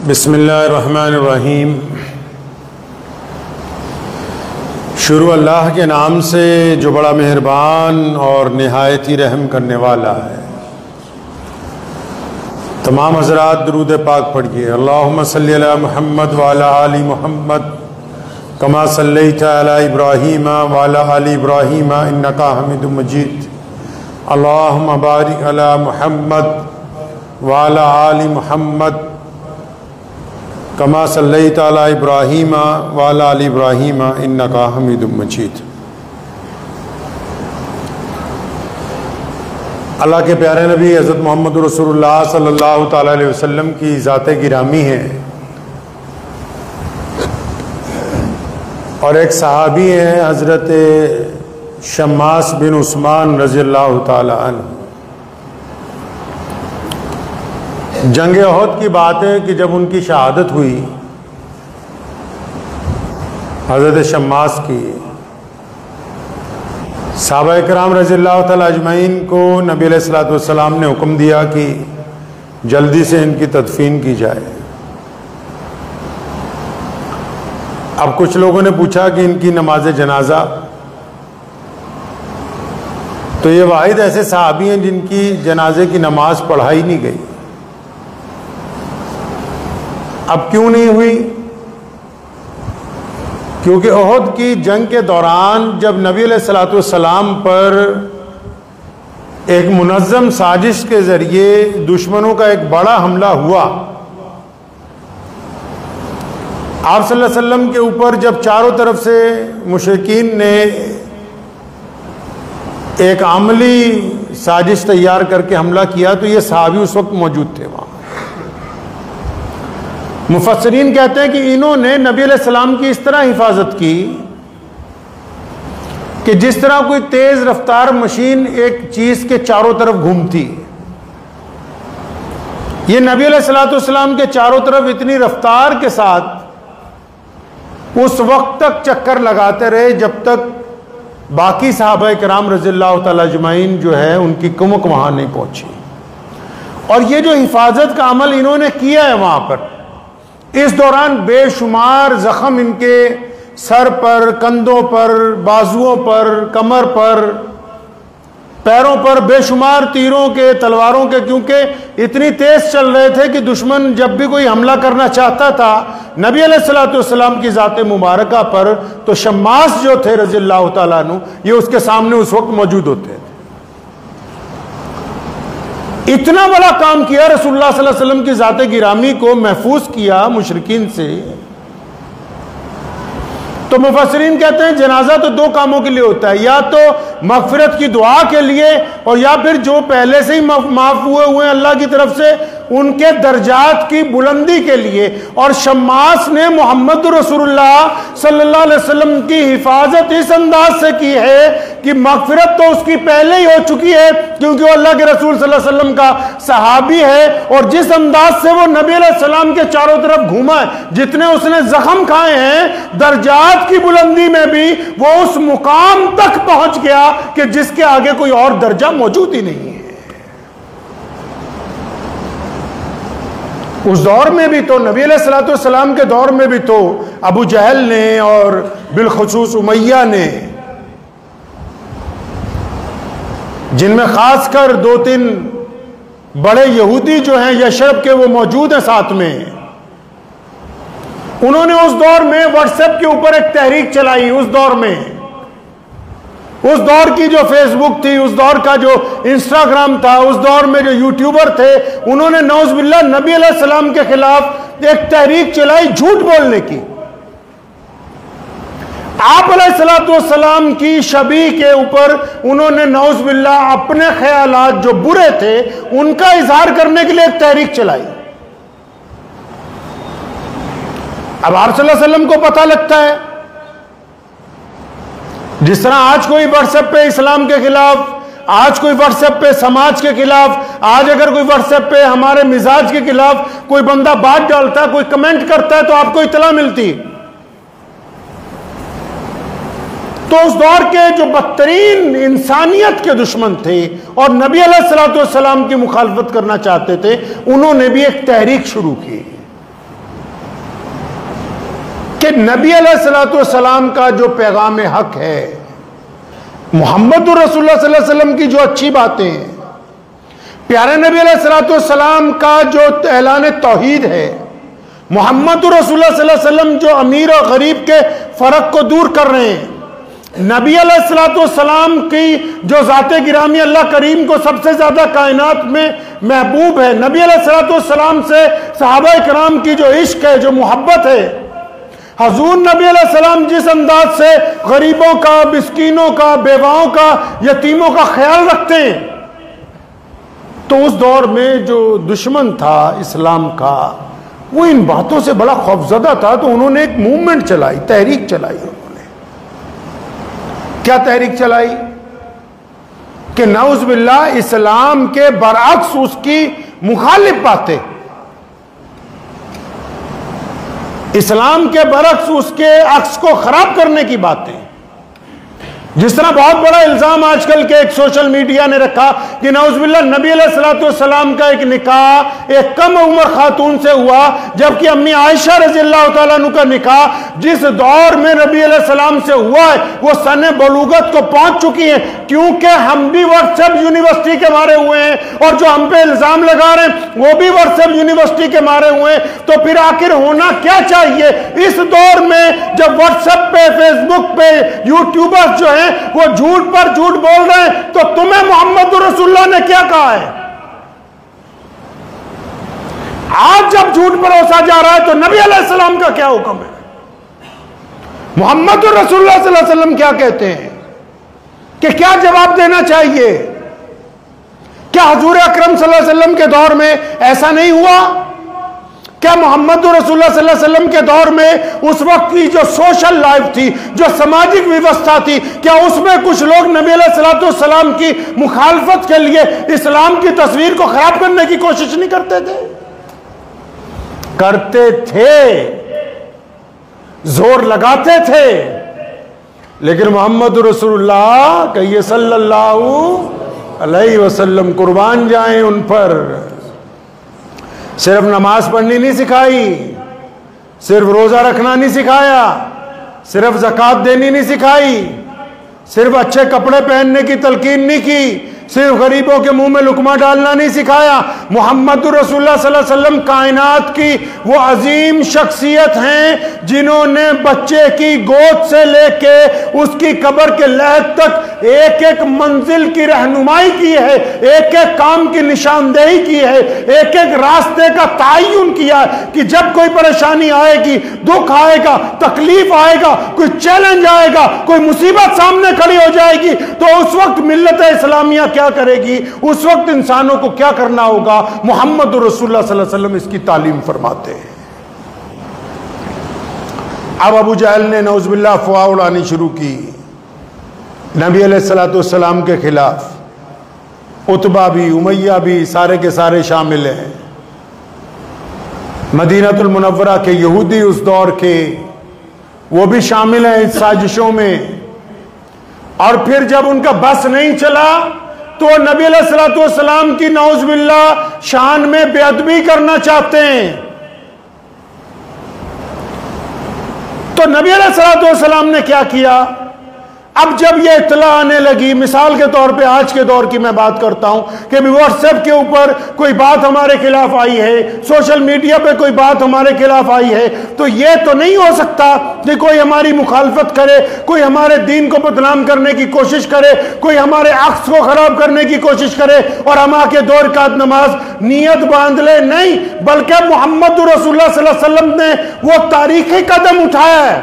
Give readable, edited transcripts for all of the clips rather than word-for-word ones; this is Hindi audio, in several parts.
बिस्मिल्लाहिर्रहमानिर्रहीम। शुरू अल्लाह के नाम से जो बड़ा मेहरबान और निहायत ही रहम करने वाला है। तमाम हज़रात दुरूद पाक पढ़िए। अल्लाहुम्मा सल्ली अला मुहम्मद व अला आलि मुहम्मद कमा सल्लैता अला इब्राहीम व अला आलि इब्राहीम इन्नका हमीदुम मजीद। अल्लाहुम्मा बारिक अला मुहम्मद व अला आलि मुहम्मद कमा सल्लैता अला इब्राहीम व अला आलि इब्राहीम इन्नका हमीदुम मजीद। अल्लाह के प्यारे नबी हज़रत मोहम्मद रसूलुल्लाह सल्लल्लाहु तआला अलैहि वसल्लम की ज़ाते गिरामी है और एक सहाबी हैं हज़रत शम्मास बिन उस्मान रज़ियल्लाहु तआला अन्हु। जंग उहद की बात है कि जब उनकी शहादत हुई हज़रत शम्मास की, सहाबा इकराम रज़ियल्लाहु तआला अजमईन को नबी अलैहिस्सलातु वस्सलाम ने हुक्म दिया कि जल्दी से इनकी तदफीन की जाए। अब कुछ लोगों ने पूछा कि इनकी नमाज जनाजा, तो ये वाहिद ऐसे सहाबी हैं जिनकी जनाजे की नमाज पढ़ाई नहीं गई। अब क्यों नहीं हुई? क्योंकि उहद की जंग के दौरान जब नबी अलैहिस्सलातु वस्सलाम पर एक मुनज़्ज़म साजिश के ज़रिए दुश्मनों का एक बड़ा हमला हुआ, आप सल्लल्लाहु अलैहि वसल्लम के ऊपर जब चारों तरफ से मुशरिकीन ने एक अमली साजिश तैयार करके हमला किया, तो ये सहाबी उस वक्त मौजूद थे वहाँ। मुफस्सिरीन कहते हैं कि इन्होंने नबी अलैहिस्सलाम की इस तरह हिफाजत की कि जिस तरह कोई तेज रफ्तार मशीन एक चीज के चारों तरफ घूमती, ये नबी अलैहिस्सलाम के चारों तरफ इतनी रफ्तार के साथ उस वक्त तक चक्कर लगाते रहे जब तक बाकी सहाबा किराम रज़ियल्लाहु तआला अजमईन जो है उनकी कुमक वहां नहीं पहुंची। और ये जो हिफाजत का अमल इन्होंने किया है वहां पर, इस दौरान बेशुमार जख्म इनके सर पर, कंधों पर, बाजुओं पर, कमर पर, पैरों पर बेशुमार तीरों के, तलवारों के, क्योंकि इतनी तेज चल रहे थे कि दुश्मन जब भी कोई हमला करना चाहता था नबी अलैहिस्सलातु वस्सलाम की ज़ाते मुबारका पर, तो शम्मास जो थे रज़ियल्लाहु तआला अन्हु, ये उसके सामने उस वक्त मौजूद होते थे। इतना बड़ा काम किया रसूलुल्लाह सल्लल्लाहु अलैहि वसल्लम की ज़ाते गिरामी को महफूज किया मुशरिकीन से। तो मुफस्सिरीन कहते हैं जनाजा तो दो कामों के लिए होता है, या तो मगफिरत की दुआ के लिए और या फिर जो पहले से ही माफ हुए अल्लाह की तरफ से उनके दर्जात की बुलंदी के लिए। और शम्मास ने मोहम्मद रसूलुल्लाह सल्लल्लाहु अलैहि वसल्लम की हिफाजत इस अंदाज से की है कि मगफिरत तो उसकी पहले ही हो चुकी है क्योंकि वो अल्लाह के रसूल सल्लल्लाहु अलैहि वसल्लम का सहाबी है। और जिस अंदाज से वो नबी अलैहि सलाम के चारों तरफ घूमा है, जितने उसने जख्म खाए हैं, दर्जात की बुलंदी में भी वो उस मुकाम तक पहुंच गया कि जिसके आगे कोई और दर्जा मौजूद ही नहीं है। उस दौर में भी तो, नबी अलैहिस्सलातु वस्सलाम के दौर में भी तो अबू जहल ने और बिलखुसूस उमैया ने, जिनमें खासकर दो तीन बड़े यहूदी जो हैं यशरब के, वो मौजूद हैं साथ में, उन्होंने उस दौर में व्हाट्सएप के ऊपर एक तहरीक चलाई। उस दौर की जो फेसबुक थी, उस दौर का जो इंस्टाग्राम था, उस दौर में जो यूट्यूबर थे, उन्होंने नौज़ुबिल्लाह नबी अलैहिस्सलाम के खिलाफ एक तहरीक चलाई झूठ बोलने की। आप अलैहिस्सलाम की शबीह के ऊपर उन्होंने नौज़ुबिल्लाह अपने ख्यालात जो बुरे थे उनका इजहार करने के लिए एक तहरीक चलाई। अब आप सल्लल्लाहु अलैहि वसल्लम को पता लगता है, जिस तरह आज कोई व्हाट्सएप पे इस्लाम के खिलाफ, आज कोई व्हाट्सएप पे समाज के खिलाफ, आज अगर कोई व्हाट्सएप पे हमारे मिजाज के खिलाफ कोई बंदा बात डालता है, कोई कमेंट करता है, तो आपको इत्तला मिलती। तो उस दौर के जो बदतरीन इंसानियत के दुश्मन थे और नबी अलैहिस्सलातु वस्सलाम की मुखालफत करना चाहते थे, उन्होंने भी एक तहरीक शुरू की। कि नबी अलैहिस्सलाम का जो पैगाम हक है, मोहम्मद रसूलुल्लाह सल्लल्लाहु अलैहि वसल्लम की जो अच्छी बातें हैं, प्यारे नबी अलैहिस्सलाम का जो ऐलान तौहीद है, मोहम्मद रसूलुल्लाह सल्लल्लाहु अलैहि वसल्लम जो अमीर और गरीब के फर्क को दूर कर रहे हैं, नबी अलैहिस्सलाम की जो ज़ाते गिरामी अल्लाह करीम को सबसे ज़्यादा कायनात में महबूब है, नबी अलैहिस्सलाम से सहाबा किराम की जो इश्क है, जो मोहब्बत है, हजूर नबी अलैहिस्सलाम जिस अंदाज से गरीबों का, मिस्कीनों का, बेवाओं का, यतीमों का ख्याल रखते हैं, तो उस दौर में जो दुश्मन था इस्लाम का, वो इन बातों से बड़ा खौफजदा था। तो उन्होंने एक मूवमेंट चलाई, तहरीक चलाई। उन्होंने क्या तहरीक चलाई कि नऊज़ बिल्लाह इस्लाम के बरअक्स उसकी मुखालिफ बातें, इस्लाम के बरअक्स उसके अक्स को खराब करने की बातें। जिस तरह बहुत बड़ा इल्जाम आजकल के एक सोशल मीडिया ने रखा कि नऊज़ुबिल्लाह नबी अलैहिस्सलाम का एक निकाह एक कम उम्र खातून से हुआ, जबकि अम्मी आयशा रज़ियल्लाहु तआला अन्हा का निकाह जिस दौर में नबी अलैहिस्सलाम से हुआ है वो सने बलूगत को पहुंच चुकी है, क्योंकि हम भी व्हाट्सएप यूनिवर्सिटी के मारे हुए हैं और जो हम पे इल्जाम लगा रहे हैं वो भी व्हाट्सएप यूनिवर्सिटी के मारे हुए हैं। तो फिर आखिर होना क्या चाहिए इस दौर में, जब व्हाट्सएप पे, फेसबुक पे यूट्यूबर्स जो है वो झूठ पर झूठ बोल रहे हैं, तो तुम्हें मोहम्मद रसूलुल्लाह ने क्या कहा है? आज जब झूठ परोसा जा रहा है तो नबी अलैहिस्सलाम का क्या हुक्म है? मोहम्मद रसूलुल्लाह सल्लल्लाहु अलैहि वसल्लम क्या कहते हैं कि क्या जवाब देना चाहिए? क्या हुजूर अकरम सल्लल्लाहु अलैहि वसल्लम के दौर में ऐसा नहीं हुआ? क्या मोहम्मद रसूलुल्लाह सल्लल्लाहु अलैहि वसल्लम के दौर में उस वक्त की जो सोशल लाइफ थी, जो सामाजिक व्यवस्था थी, क्या उसमें कुछ लोग नबी अलैहिस्सलाम की मुखालफत के लिए इस्लाम की तस्वीर को खराब करने की कोशिश नहीं करते थे? करते थे, जोर लगाते थे, लेकिन मोहम्मद रसूलुल्लाह कहिए सल्लल्लाहु अलैहि वसल्लम, कुर्बान जाएं उन पर, सिर्फ नमाज पढ़नी नहीं सिखाई, सिर्फ रोजा रखना नहीं सिखाया, सिर्फ ज़कात देनी नहीं सिखाई, सिर्फ अच्छे कपड़े पहनने की तलकीन नहीं की, सिर्फ गरीबों के मुंह में लुकमा डालना नहीं सिखाया। मोहम्मद रसूलुल्लाह सल्लल्लाहु अलैहि वसल्लम कायनात की वो अजीम शख्सियत हैं जिन्होंने बच्चे की गोद से लेके उसकी कब्र के लहद तक एक एक मंजिल की रहनुमाई की है, एक एक काम की निशानदेही की है, एक एक रास्ते का तयन किया है कि जब कोई परेशानी आएगी, दुख आएगा, तकलीफ आएगा, कोई चैलेंज आएगा, कोई मुसीबत सामने खड़ी हो जाएगी, तो उस वक्त मिल्लत इस्लामिया क्या करेगी, उस वक्त इंसानों को क्या करना होगा। मोहम्मद रसूलुल्लाह सल्लल्लाहु अलैहि वसल्लम इसकी तालीम फरमाते हैं। अब अबू जहल ने नऊज़ुबिल्लाह अफ़वाह उड़ानी शुरू की नबी अलैहिस्सलाम के खिलाफ। उतबा भी, उमैया भी, सारे के सारे शामिल हैं। मदीनतुल मुनव्वरा के यहूदी उस दौर के, वो भी शामिल हैं इस साजिशों में। और फिर जब उनका बस नहीं चला तो नबी अलैहिस्सलाम की नऊज़ुबिल्लाह शान में बेअदबी करना चाहते हैं। तो नबी अलैहिस्सलाम ने क्या किया? अब जब ये इत्तला आने लगी, मिसाल के तौर पे आज के दौर की मैं बात करता हूं कि व्हाट्सएप के ऊपर कोई बात हमारे खिलाफ आई है, सोशल मीडिया पे कोई बात हमारे खिलाफ आई है, तो ये तो नहीं हो सकता कि कोई हमारी मुखालफत करे, कोई हमारे दीन को बदनाम करने की कोशिश करे, कोई हमारे अक्स को खराब करने की कोशिश करे और हम आके 2 रकात नमाज नियत बांध ले। नहीं, बल्कि मोहम्मद रसूलुल्लाह सल्लल्लाहु अलैहि वसल्लम ने वो तारीखी कदम उठाया है,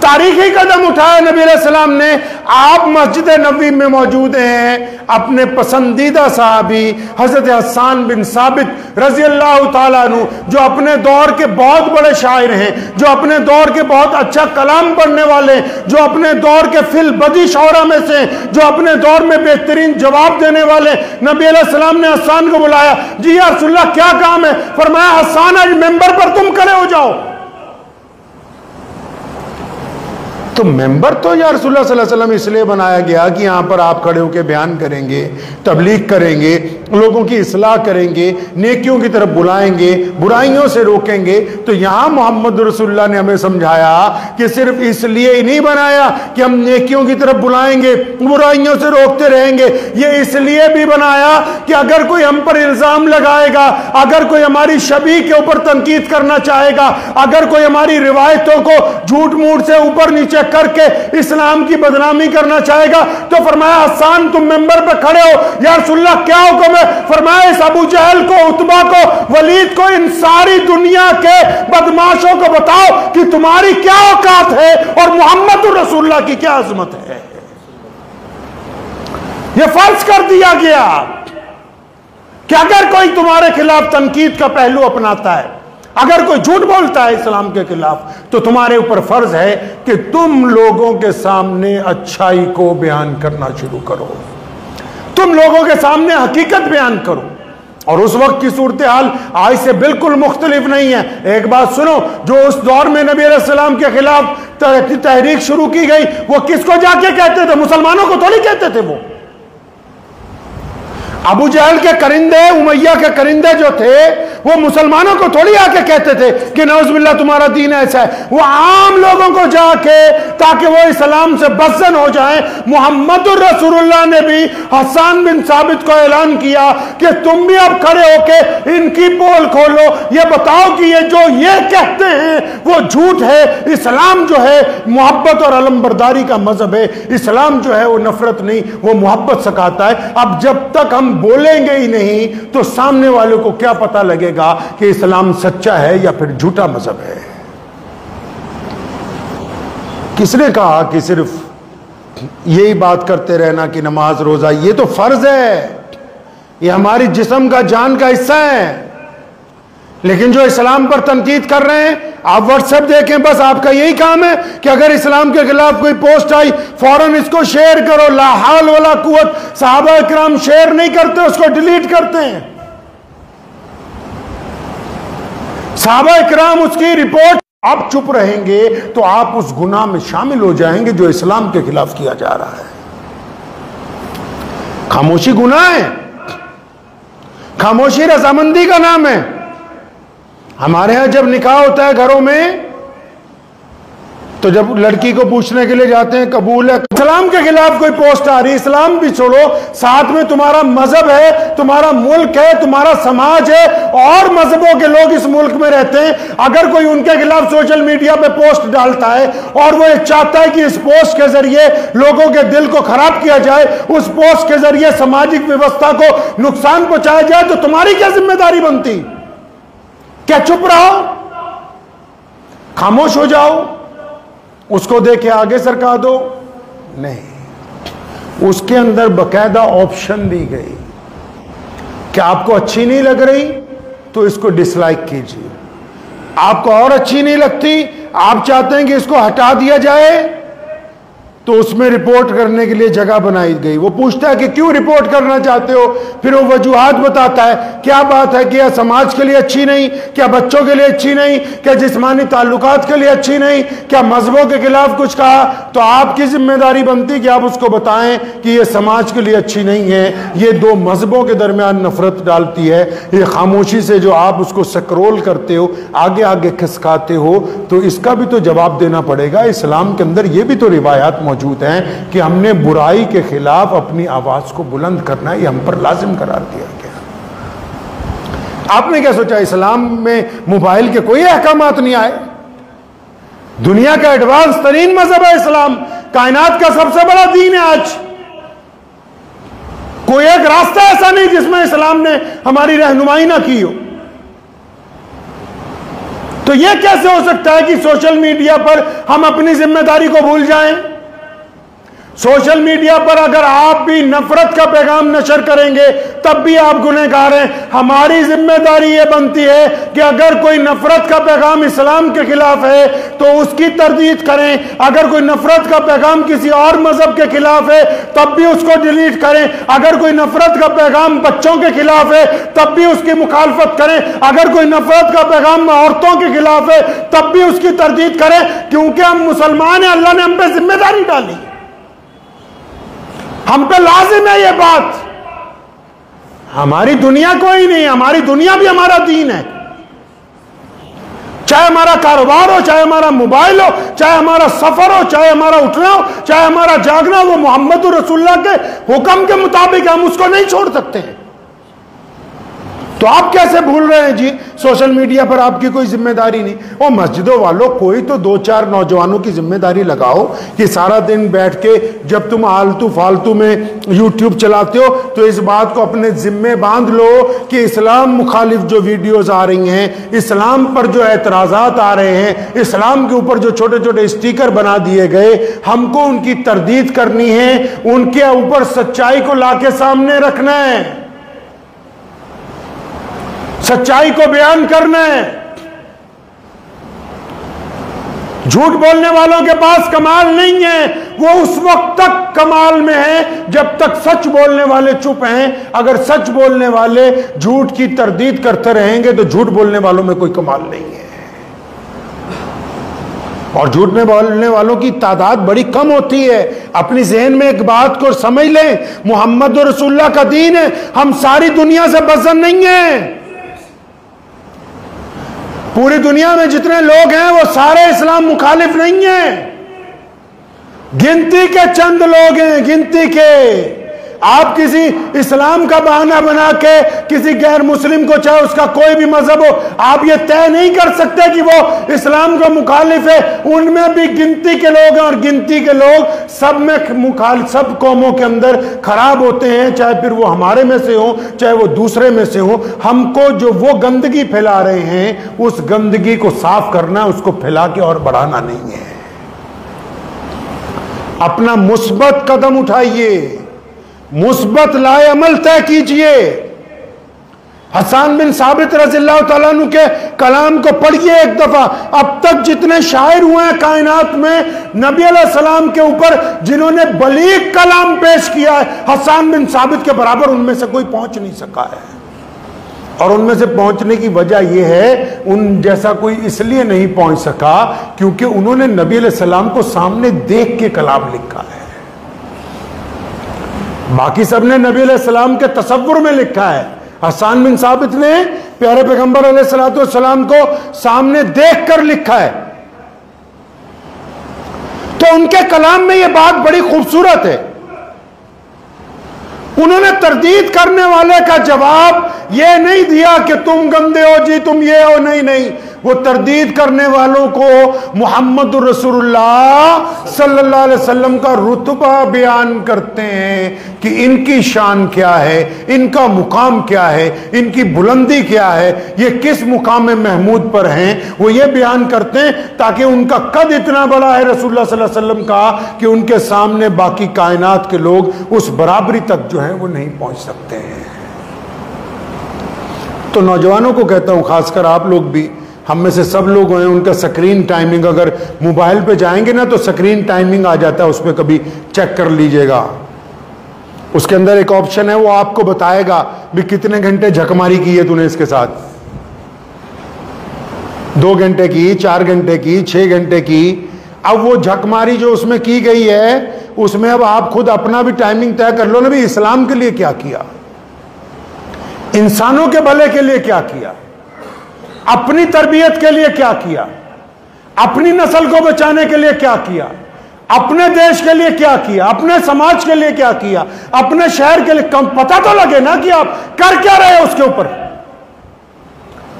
तारीखी कदम उठाया नबी अलैहिस्सलाम ने। आप मस्जिद नबवी में मौजूद हैं, अपने पसंदीदा सहाबी हजरत हसन बिन साबित रज़ियल्लाहु ताला अन्हु, जो अपने दौर के बहुत बड़े शायर हैं, जो अपने दौर के बहुत अच्छा कलाम पढ़ने वाले, जो अपने दौर के फिल बदी शौरा में से, जो अपने दौर में बेहतरीन जवाब देने वाले, नबी अलैहिस्सलाम ने हसन को बुलाया। जी या रसूलल्लाह क्या काम है? फरमाया हसन आज मेंबर पर तुम खड़े हो जाओ। तो मेंबर तो या रसूलुल्लाह सल्लल्लाहु अलैहि वसल्लम इसलिए बनाया गया कि यहां पर आप खड़े होकर बयान करेंगे, तबलीग करेंगे, लोगों की इस्लाह करेंगे, नेकियों की तरफ बुलाएंगे, बुराइयों से रोकेंगे। तो यहां मोहम्मद रसूलुल्लाह ने हमें समझाया कि सिर्फ इसलिए ही नहीं बनाया कि हम नेकियों की तरफ बुलाएंगे, बुराइयों से रोकते रहेंगे, ये इसलिए भी बनाया कि अगर कोई हम पर इल्जाम लगाएगा, अगर कोई हमारी शबी के ऊपर तनकीद करना चाहेगा, अगर कोई हमारी रिवायतों को झूठ मूठ से ऊपर नीचे करके इस्लाम की बदनामी करना चाहेगा, तो फरमाया हसन तुम मेंबर पे खड़े हो, या रसूलुल्लाह क्या हुक्म है? फरमाया इस अबू जहल को, उतबा को, वलीद को, इन सारी दुनिया के बदमाशों को बताओ कि तुम्हारी क्या औकात है और मोहम्मद रसूलुल्लाह की क्या अजमत है। यह फर्ज कर दिया गया कि अगर कोई तुम्हारे खिलाफ तनकीद का पहलू अपनाता है, अगर कोई झूठ बोलता है इस्लाम के खिलाफ, तो तुम्हारे ऊपर फर्ज है कि तुम लोगों के सामने अच्छाई को बयान करना शुरू करो, तुम लोगों के सामने हकीकत बयान करो। और उस वक्त की सूरत हाल आज से बिल्कुल मुख्तलिफ नहीं है। एक बात सुनो, जो उस दौर में नबी अलैहि सलाम के खिलाफ तहरीक शुरू की गई, वो किसको जाके कहते थे? मुसलमानों को थोड़ी कहते थे। वो अबू जहल के करिंदे, उमैया के करिंदे जो थे, वो मुसलमानों को थोड़ी आके कहते थे कि नौज़ुबिल्लाह तुम्हारा दीन ऐसा है। वो आम लोगों को जाके, ताकि वो इस्लाम से बज़्ज़न हो जाए। मोहम्मद रसूलुल्लाह ने भी हसन बिन साबित को ऐलान किया कि तुम भी अब खड़े होके इनकी पोल खोलो, ये बताओ कि ये जो ये कहते हैं वो झूठ है। इस्लाम जो है मोहब्बत और अलमबरदारी का मजहब है। इस्लाम जो है वो नफरत नहीं, वो मोहब्बत सिखाता है। अब जब तक हम बोलेंगे ही नहीं तो सामने वाले को क्या पता लगेगा कि इस्लाम सच्चा है या फिर झूठा मजहब है। किसने कहा कि सिर्फ यही बात करते रहना कि नमाज रोजा ये तो फर्ज है, ये हमारी जिस्म का, जान का हिस्सा है। लेकिन जो इस्लाम पर तनकीद कर रहे हैं, आप व्हाट्सएप देखें, बस आपका यही काम है कि अगर इस्लाम के खिलाफ कोई पोस्ट आई फौरन इसको शेयर करो। ला हाल वला कुव्वत। सहाबा इकराम शेयर नहीं करते, उसको डिलीट करते हैं। सहाबा इकराम उसकी रिपोर्ट, आप चुप रहेंगे तो आप उस गुनाह में शामिल हो जाएंगे जो इस्लाम के खिलाफ किया जा रहा है। खामोशी गुनाह है, खामोशी रजामंदी का नाम है। हमारे यहां जब निकाह होता है घरों में, तो जब लड़की को पूछने के लिए जाते हैं कबूल है, इस्लाम के खिलाफ कोई पोस्ट आ रही, इस्लाम भी छोड़ो, साथ में तुम्हारा मजहब है, तुम्हारा मुल्क है, तुम्हारा समाज है, और मजहबों के लोग इस मुल्क में रहते हैं। अगर कोई उनके खिलाफ सोशल मीडिया पे पोस्ट डालता है और वो चाहता है कि इस पोस्ट के जरिए लोगों के दिल को खराब किया जाए, उस पोस्ट के जरिए सामाजिक व्यवस्था को नुकसान पहुंचाया जाए, तो तुम्हारी क्या जिम्मेदारी बनती? क्या चुप रहो, खामोश हो जाओ, उसको देखे आगे सरका दो? नहीं, उसके अंदर बकायदा ऑप्शन दी गई कि आपको अच्छी नहीं लग रही तो इसको डिसलाइक कीजिए, आपको और अच्छी नहीं लगती, आप चाहते हैं कि इसको हटा दिया जाए, तो उसमें रिपोर्ट करने के लिए जगह बनाई गई। वो पूछता है कि क्यों रिपोर्ट करना चाहते हो, फिर वो वजूहात बताता है, क्या बात है, क्या समाज के लिए अच्छी नहीं, क्या बच्चों के लिए अच्छी नहीं, क्या जिस्मानी ताल्लुकात के लिए अच्छी नहीं, क्या मजहबों के खिलाफ कुछ कहा, तो आपकी जिम्मेदारी बनती कि आप उसको बताएं कि ये समाज के लिए अच्छी नहीं है, ये दो मजहबों के दरमियान नफरत डालती है। ये खामोशी से जो आप उसको स्क्रॉल करते हो, आगे आगे खिसकाते हो, तो इसका भी तो जवाब देना पड़ेगा। इस्लाम के अंदर ये भी तो रिवायात मौजूद हैं कि हमने बुराई के खिलाफ अपनी आवाज को बुलंद करना है, ये हम पर लाजिम करार दिया गया। आपने क्या सोचा इस्लाम में मोबाइल के कोई अहकामात नहीं आए? दुनिया का एडवांस तरीन मजहब है इस्लाम, कायनात का सबसे बड़ा दीन है आज। कोई एक रास्ता ऐसा नहीं जिसमें इस्लाम ने हमारी रहनुमाई ना की हो। तो यह कैसे हो सकता है कि सोशल मीडिया पर हम अपनी जिम्मेदारी को भूल जाएं? सोशल मीडिया पर अगर आप भी नफरत का पैगाम नशर करेंगे तब भी आप गुनहगार हैं। हमारी जिम्मेदारी यह बनती है कि अगर कोई नफरत का पैगाम इस्लाम के खिलाफ है तो उसकी तरदीद करें, अगर कोई नफरत का पैगाम किसी और मजहब के खिलाफ है तब भी उसको डिलीट करें, अगर कोई नफरत का पैगाम बच्चों के खिलाफ है तब भी उसकी मुखालफत करें, अगर कोई नफरत का पैगाम औरतों के खिलाफ है तब भी उसकी तरदीद करें, क्योंकि हम मुसलमान हैं, अल्लाह ने हम पे जिम्मेदारी डाली, हम पे लाजिम है ये बात। हमारी दुनिया कोई नहीं, हमारी दुनिया भी हमारा दीन है। चाहे हमारा कारोबार हो, चाहे हमारा मोबाइल हो, चाहे हमारा सफर हो, चाहे हमारा उठना हो, चाहे हमारा जागना हो, वो मोहम्मद रसूलुल्लाह के हुक्म के मुताबिक हम उसको नहीं छोड़ सकते हैं। तो आप कैसे भूल रहे हैं जी सोशल मीडिया पर आपकी कोई जिम्मेदारी नहीं। ओ मस्जिदों वालों, कोई तो 2-4 नौजवानों की जिम्मेदारी लगाओ कि सारा दिन बैठ के जब तुम आलतू फालतू में यूट्यूब चलाते हो तो इस बात को अपने जिम्मे बांध लो कि इस्लाम मुखालिफ जो वीडियोस आ रही हैं, इस्लाम पर जो एतराज़ात आ रहे हैं, इस्लाम के ऊपर जो छोटे छोटे स्टिकर बना दिए गए, हमको उनकी तरदीद करनी है, उनके ऊपर सच्चाई को लाके सामने रखना है, सच्चाई को बयान करना है। झूठ बोलने वालों के पास कमाल नहीं है, वो उस वक्त तक कमाल में है जब तक सच बोलने वाले चुप हैं। अगर सच बोलने वाले झूठ की तरदीद करते रहेंगे तो झूठ बोलने वालों में कोई कमाल नहीं है। और झूठ में बोलने वालों की तादाद बड़ी कम होती है। अपनी जहन में एक बात को समझ लें, मोहम्मद रसूलुल्लाह का दीन है, हम सारी दुनिया से बसन नहीं है। पूरी दुनिया में जितने लोग हैं वो सारे इस्लाम मुखालिफ नहीं हैं, गिनती के चंद लोग हैं, गिनती के। आप किसी इस्लाम का बहाना बना के किसी गैर मुस्लिम को, चाहे उसका कोई भी मजहब हो, आप ये तय नहीं कर सकते कि वो इस्लाम का मुखालिफ है। उनमें भी गिनती के लोग हैं, और गिनती के लोग सब में मुखालिफ, सब कौमों के अंदर खराब होते हैं, चाहे फिर वो हमारे में से हो चाहे वो दूसरे में से हो। हमको जो वो गंदगी फैला रहे हैं उस गंदगी को साफ करना, उसको फैला के और बढ़ाना नहीं है। अपना मुस्बत कदम उठाइए, मुस्बत लाए अमल तय कीजिए। हसन बिन साबित रज़ियल्लाहु तआला अन्हु के कलाम को पढ़िए एक दफा। अब तक जितने शायर हुए हैं कायनात में नबी अलैहिस्सलाम के ऊपर जिन्होंने बलीग कलाम पेश किया है, हसन बिन साबित के बराबर उनमें से कोई पहुंच नहीं सका है। और उनमें से पहुंचने की वजह यह है, उन जैसा कोई इसलिए नहीं पहुंच सका क्योंकि उन्होंने नबी अलैहिस्सलाम को सामने देख के कलाम लिखा है। बाकी सबने नबी अलैहिस्सलाम के तसव्वुर में लिखा है, हसन बिन साबित ने प्यारे पैगंबर अलैहिस्सलाम को सामने देखकर लिखा है। तो उनके कलाम में यह बात बड़ी खूबसूरत है। उन्होंने तरदीद करने वाले का जवाब यह नहीं दिया कि तुम गंदे हो जी, तुम ये हो, नहीं नहीं। वो तरदीद करने वालों को मोहम्मद रसूलुल्लाह सल्लल्लाहु अलैहि वसल्लम का रुतबा बयान करते हैं कि इनकी शान क्या है, इनका मुकाम क्या है, इनकी बुलंदी क्या है, ये किस मुकाम में महमूद पर हैं। वो ये बयान करते हैं ताकि उनका कद इतना बड़ा है रसूलुल्लाह सल्लल्लाहु अलैहि वसल्लम का कि उनके सामने बाकी कायनात के लोग उस बराबरी तक जो है वो नहीं पहुंच सकते हैं। तो नौजवानों को कहता हूं, खासकर आप लोग भी, हम में से सब लोग हैं, उनका स्क्रीन टाइमिंग, अगर मोबाइल पे जाएंगे ना तो स्क्रीन टाइमिंग आ जाता है, उस पर कभी चेक कर लीजिएगा। उसके अंदर एक ऑप्शन है, वो आपको बताएगा भी कितने घंटे झकमारी की है तूने इसके साथ, 2 घंटे की, 4 घंटे की, 6 घंटे की। अब वो झकमारी जो उसमें की गई है उसमें अब आप खुद अपना भी टाइमिंग तय कर लो ना, भी इस्लाम के लिए क्या किया, इंसानों के भले के लिए क्या किया, अपनी तरबियत के लिए क्या किया, अपनी नस्ल को बचाने के लिए क्या किया, अपने देश के लिए क्या किया, अपने समाज के लिए क्या किया, अपने शहर के लिए। कम पता तो लगे ना कि आप कर क्या रहे हो उसके ऊपर।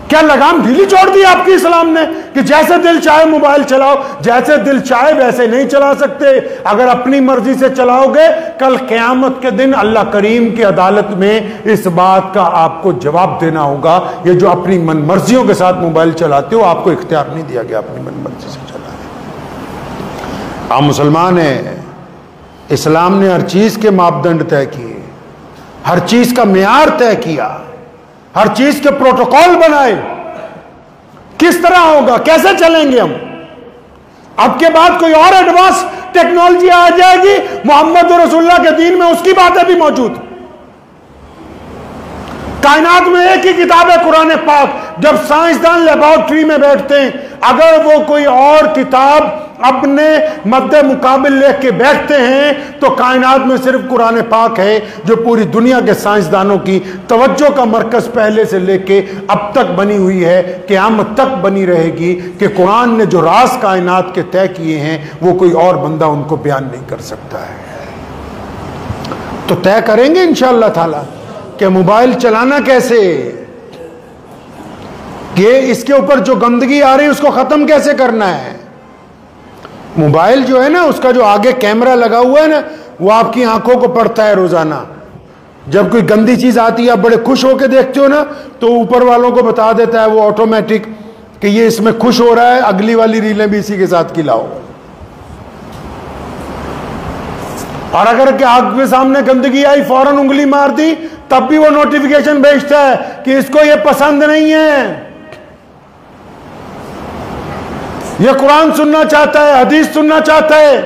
क्या लगाम ढीली छोड़ दी आपकी इस्लाम ने कि जैसे दिल चाहे मोबाइल चलाओ, जैसे दिल चाहे वैसे नहीं चला सकते। अगर अपनी मर्जी से चलाओगे कल क़यामत के दिन अल्लाह करीम की अदालत में इस बात का आपको जवाब देना होगा। ये जो अपनी मन मर्जियों के साथ मोबाइल चलाते हो, आपको इख्तियार नहीं दिया गया अपनी मन मर्जी से चलाने। आप मुसलमान हैं, इस्लाम ने हर चीज के मापदंड तय किए, हर चीज का मेयार तय किया, हर चीज के प्रोटोकॉल बनाए। किस तरह होगा, कैसे चलेंगे हम? अब के बाद कोई और एडवांस टेक्नोलॉजी आ जाएगी, मोहम्मद रसूलुल्लाह के दीन में उसकी बातें भी मौजूद। कायनात में एक ही किताब है, कुरान पाक। जब साइंसदान लेबोरेटरी में बैठते हैं, अगर वो कोई और किताब अपने मद्दे मुकाबिल लेके के बैठते हैं तो कायनात में सिर्फ कुरान पाक है जो पूरी दुनिया के साइंसदानों की तवज्जो का मरकज पहले से लेके अब तक बनी हुई है, क़यामत तक बनी रहेगी कि कुरान ने जो राज कायनात के तय किए हैं वो कोई और बंदा उनको बयान नहीं कर सकता है। तो तय करेंगे इंशाअल्लाह ताला कि मोबाइल चलाना कैसे, कि इसके ऊपर जो गंदगी आ रही है उसको खत्म कैसे करना है। मोबाइल जो है ना, उसका जो आगे कैमरा लगा हुआ है ना, वो आपकी आंखों को पड़ता है रोजाना। जब कोई गंदी चीज आती है, आप बड़े खुश होकर देखते हो ना, तो ऊपर वालों को बता देता है वो ऑटोमेटिक कि ये इसमें खुश हो रहा है, अगली वाली रीलें भी इसी के साथ खिलाओ। और अगर के आग के सामने गंदगी आई, फौरन उंगली मार दी, तब भी वो नोटिफिकेशन भेजता है कि इसको ये पसंद नहीं है, ये कुरान सुनना चाहता है, हदीस सुनना चाहता है,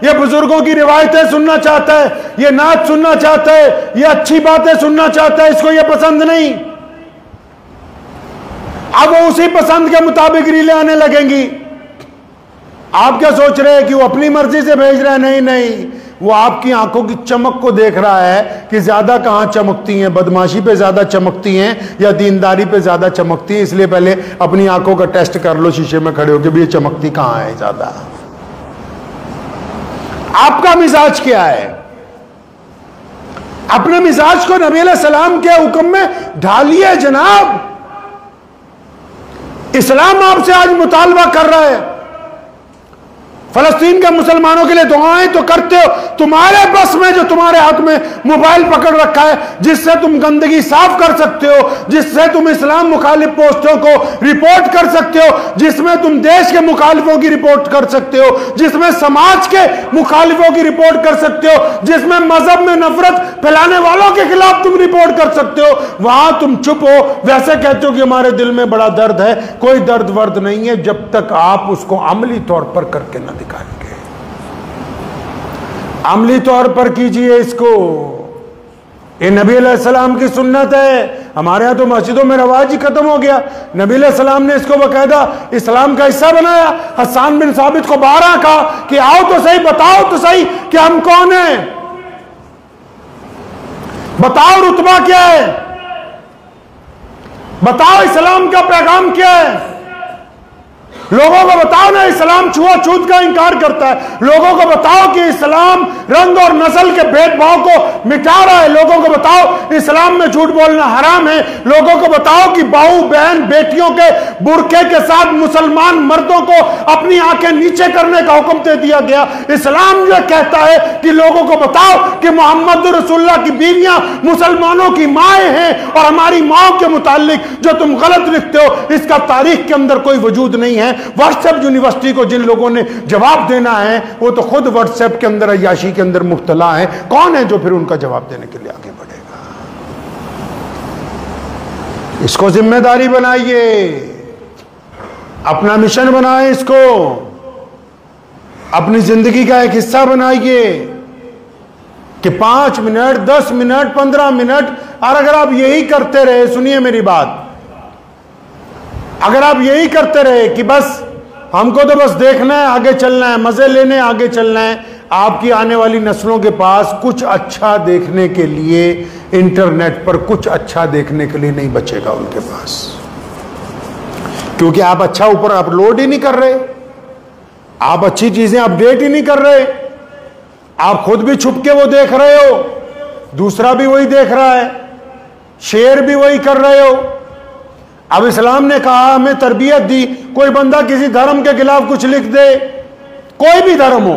ये बुजुर्गों की रिवायतें सुनना चाहता है, ये नाच सुनना चाहता है, ये अच्छी बातें सुनना चाहता है, इसको ये पसंद नहीं। अब वो उसी पसंद के मुताबिक रीलें आने लगेंगी। आप क्या सोच रहे हैं कि वो अपनी मर्जी से भेज रहा है? नहीं नहीं, वो आपकी आंखों की चमक को देख रहा है कि ज्यादा कहां चमकती हैं, बदमाशी पे ज्यादा चमकती हैं या दीनदारी पे ज्यादा चमकती हैं, इसलिए पहले अपनी आंखों का टेस्ट कर लो शीशे में खड़े होकर भी, ये चमकती कहां है ज्यादा। आपका मिजाज क्या है? अपने मिजाज को नबी अलैहि सलाम के हुक्म में ढालिए जनाब। इस्लाम आपसे आज मुतालबा कर रहा है, फलस्तीन के मुसलमानों के लिए दुआएं तो करते हो, तुम्हारे बस में जो तुम्हारे हाथ में मोबाइल पकड़ रखा है, जिससे तुम गंदगी साफ कर सकते हो, जिससे तुम इस्लाम मुखालिफ पोस्टों को रिपोर्ट कर सकते हो, जिसमें तुम देश के मुखालिफों की रिपोर्ट कर सकते हो, जिसमें समाज के मुखालिफों की रिपोर्ट कर सकते हो, जिसमें मजहब में नफरत फैलाने वालों के खिलाफ तुम रिपोर्ट कर सकते हो, वहां तुम चुप हो, वैसे कहते हो कि हमारे दिल में बड़ा दर्द है। कोई दर्द वर्द नहीं है जब तक आप उसको अमली तौर पर करके ना दिखाएंगे। अमली तौर पर कीजिए इसको। ये नबी अलैहिस्सलाम की सुन्नत है। हमारे यहां तो मस्जिदों में रवाज ही खत्म हो गया। नबी अलैहिस्सलाम ने इसको बकायदा इस्लाम का हिस्सा बनाया। हसन बिन साबित को 12 कहा कि आओ तो सही, बताओ तो सही कि हम कौन हैं, बताओ रुतबा क्या है, बताओ इस्लाम का पैगाम क्या है। लोगों को बताओ ना इस्लाम छुआछूत का इंकार करता है। लोगों को बताओ कि इस्लाम रंग और नस्ल के भेदभाव को मिटा रहा है। लोगों को बताओ इस्लाम में झूठ बोलना हराम है। लोगों को बताओ कि बहू बहन बेटियों के बुरके के साथ मुसलमान मर्दों को अपनी आंखें नीचे करने का हुक्म दे दिया गया। इस्लाम जो कहता है कि लोगों को बताओ कि मोहम्मद रसूलुल्लाह की बीवियां मुसलमानों की माएं हैं और हमारी माओं के मुतालिक जो तुम गलत लिखते हो इसका तारीख के अंदर कोई वजूद नहीं है। व्हाट्सएप यूनिवर्सिटी को जिन लोगों ने जवाब देना है वो तो खुद व्हाट्सएप के अंदर अय्याशी के अंदर मुब्तला है। कौन है जो फिर उनका जवाब देने के लिए आगे बढ़ेगा? इसको जिम्मेदारी बनाइए, अपना मिशन बनाए, इसको अपनी जिंदगी का एक हिस्सा बनाइए कि 5 मिनट 10 मिनट 15 मिनट, और अगर आप यही करते रहे, सुनिए मेरी बात, अगर आप यही करते रहे कि बस हमको तो बस देखना है, आगे चलना है, मजे लेने आगे चलना है, आपकी आने वाली नस्लों के पास कुछ अच्छा देखने के लिए इंटरनेट पर कुछ अच्छा देखने के लिए नहीं बचेगा उनके पास, क्योंकि आप अच्छा ऊपर अपलोड ही नहीं कर रहे, आप अच्छी चीजें अपडेट ही नहीं कर रहे, आप खुद भी छुप के वो देख रहे हो, दूसरा भी वही देख रहा है, शेयर भी वही कर रहे हो। अब इस्लाम ने कहा, हमें तरबियत दी, कोई बंदा किसी धर्म के खिलाफ कुछ लिख दे, कोई भी धर्म हो,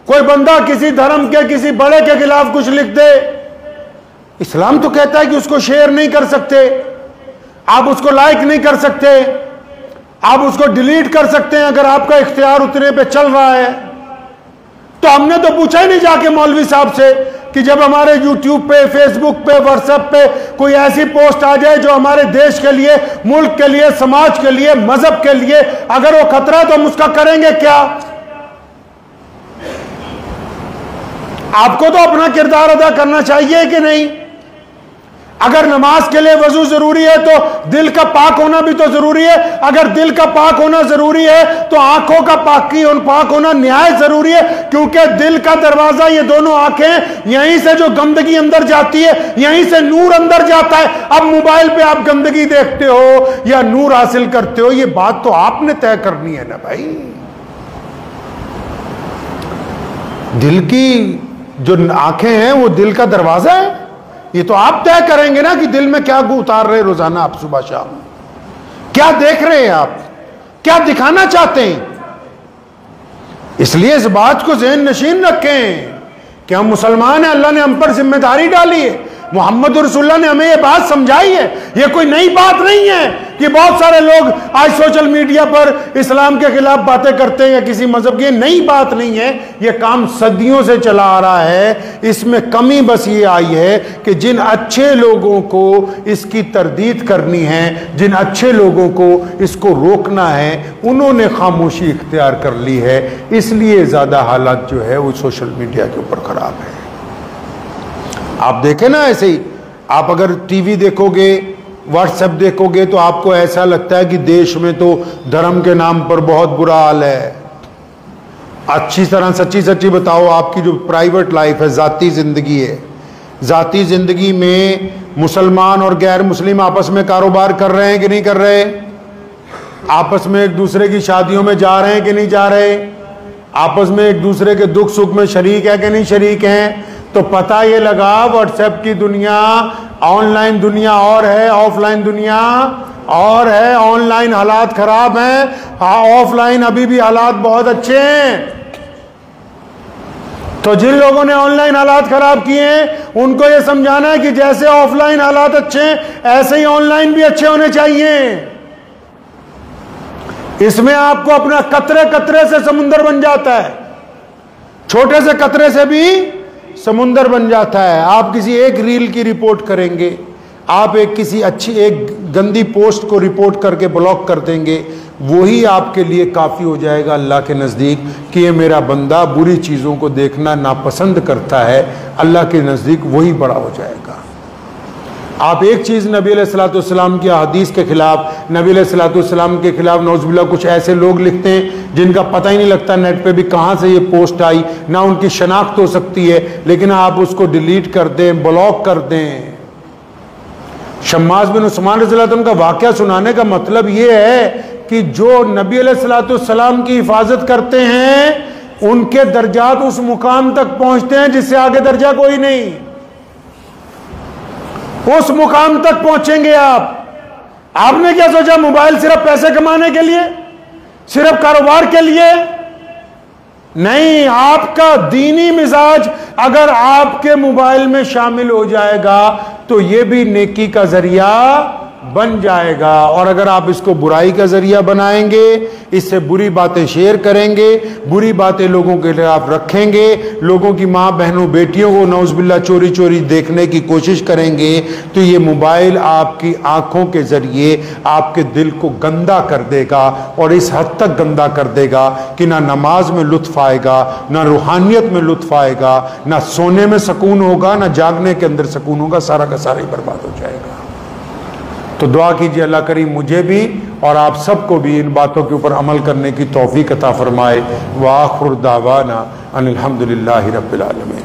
कोई बंदा किसी धर्म के किसी बड़े के खिलाफ कुछ लिख दे, इस्लाम तो कहता है कि उसको शेयर नहीं कर सकते, आप उसको लाइक नहीं कर सकते, आप उसको डिलीट कर सकते हैं अगर आपका इख्तियार उतने पे चल रहा है। तो तो हमने तो पूछा ही नहीं जाके मौलवी साहब से कि जब हमारे यूट्यूब पे, फेसबुक पे, व्हाट्सएप पे कोई ऐसी पोस्ट आ जाए जो हमारे देश के लिए, मुल्क के लिए, समाज के लिए, मजहब के लिए अगर वो खतरा है तो हम उसका करेंगे क्या? आपको तो अपना किरदार अदा करना चाहिए कि नहीं? अगर नमाज के लिए वजू जरूरी है तो दिल का पाक होना भी तो जरूरी है। अगर दिल का पाक होना जरूरी है तो आंखों का पाक होना निहायत जरूरी है, क्योंकि दिल का दरवाजा ये दोनों आंखें, यहीं से जो गंदगी अंदर जाती है, यहीं से नूर अंदर जाता है। अब मोबाइल पे आप गंदगी देखते हो या नूर हासिल करते हो, ये बात तो आपने तय करनी है ना भाई। दिल की जो आंखें हैं वो दिल का दरवाजा है, ये तो आप तय करेंगे ना कि दिल में क्या उतार रहे रोजाना आप, सुबह शाम क्या देख रहे हैं आप, क्या दिखाना चाहते हैं। इसलिए इस बात को ज़हन नशीन रखें कि हम मुसलमान हैं, अल्लाह ने हम पर जिम्मेदारी डाली है, मोहम्मद रसूलुल्लाह ने हमें यह बात समझाई है। यह कोई नई बात नहीं है कि बहुत सारे लोग आज सोशल मीडिया पर इस्लाम के खिलाफ बातें करते हैं या किसी मजहब की, नई बात नहीं है। यह काम सदियों से चला आ रहा है। इसमें कमी बस ये आई है कि जिन अच्छे लोगों को इसकी तरदीद करनी है, जिन अच्छे लोगों को इसको रोकना है, उन्होंने खामोशी इख्तियार कर ली है। इसलिए ज़्यादा हालात जो है वो सोशल मीडिया के ऊपर ख़राब है। आप देखें ना, ऐसे ही आप अगर टीवी देखोगे, व्हाट्सएप देखोगे तो आपको ऐसा लगता है कि देश में तो धर्म के नाम पर बहुत बुरा हाल है। अच्छी तरह सच्ची सच्ची बताओ, आपकी जो प्राइवेट लाइफ है, ज़ाती ज़िंदगी है, ज़ाती ज़िंदगी में मुसलमान और गैर मुस्लिम आपस में कारोबार कर रहे हैं कि नहीं कर रहे? आपस में एक दूसरे की शादियों में जा रहे हैं कि नहीं जा रहे? आपस में एक दूसरे के दुख सुख में शरीक है कि नहीं शरीक हैं? तो पता ये लगा व्हाट्सएप की दुनिया, ऑनलाइन दुनिया और है, ऑफलाइन दुनिया और है। ऑनलाइन हालात खराब हैं, हाँ ऑफलाइन अभी भी हालात बहुत अच्छे हैं। तो जिन लोगों ने ऑनलाइन हालात खराब किए हैं उनको ये समझाना है कि जैसे ऑफलाइन हालात अच्छे हैं ऐसे ही ऑनलाइन भी अच्छे होने चाहिए। इसमें आपको अपना कतरे कतरे से समुंदर बन जाता है, छोटे से कतरे से भी समुंदर बन जाता है। आप किसी एक रील की रिपोर्ट करेंगे, आप किसी अच्छी एक गंदी पोस्ट को रिपोर्ट करके ब्लॉक कर देंगे, वही आपके लिए काफ़ी हो जाएगा अल्लाह के नज़दीक कि ये मेरा बंदा बुरी चीज़ों को देखना नापसंद करता है। अल्लाह के नज़दीक वही बड़ा हो जाएगा। आप एक चीज़ नबी अलैहिस्सलाम की हदीस के खिलाफ, नबी अलैहिस्सलाम के खिलाफ नौज़ुबिल्लाह कुछ ऐसे लोग लिखते हैं जिनका पता ही नहीं लगता नेट पे भी कहाँ से ये पोस्ट आई, ना उनकी शनाख्त हो सकती है, लेकिन आप उसको डिलीट कर दें, ब्लॉक कर दें। शम्मास बिन उस्मान रज़ियल्लाहु अन्हु का वाक़या सुनाने का मतलब ये है कि जो नबी अलैहिस्सलाम की हिफाजत करते हैं उनके दर्जात उस मुकाम तक पहुँचते हैं जिससे आगे दर्जा कोई नहीं। उस मुकाम तक पहुंचेंगे आप। आपने क्या सोचा मोबाइल सिर्फ पैसे कमाने के लिए, सिर्फ कारोबार के लिए? नहीं, आपका दीनी मिजाज अगर आपके मोबाइल में शामिल हो जाएगा तो यह भी नेकी का जरिया बन जाएगा। और अगर आप इसको बुराई का जरिया बनाएंगे, इससे बुरी बातें शेयर करेंगे, बुरी बातें लोगों के लिए आप रखेंगे, लोगों की माँ बहनों बेटियों को नौज़ुबिल्लाह चोरी चोरी देखने की कोशिश करेंगे, तो ये मोबाइल आपकी आंखों के जरिए आपके दिल को गंदा कर देगा। और इस हद तक गंदा कर देगा कि ना नमाज में लुत्फ आएगा, ना रूहानियत में लुत्फ आएगा, ना सोने में सुकून होगा, ना जागने के अंदर सुकून होगा। सारा का सारा ही बर्बाद हो जाएगा। तो दुआ कीजिए अल्लाह करीम मुझे भी और आप सबको भी इन बातों के ऊपर अमल करने की तौफीक अता फरमाए। व आखिर दावाना अनिल हम्दुलिल्लाहि रब्बिल आलमीन।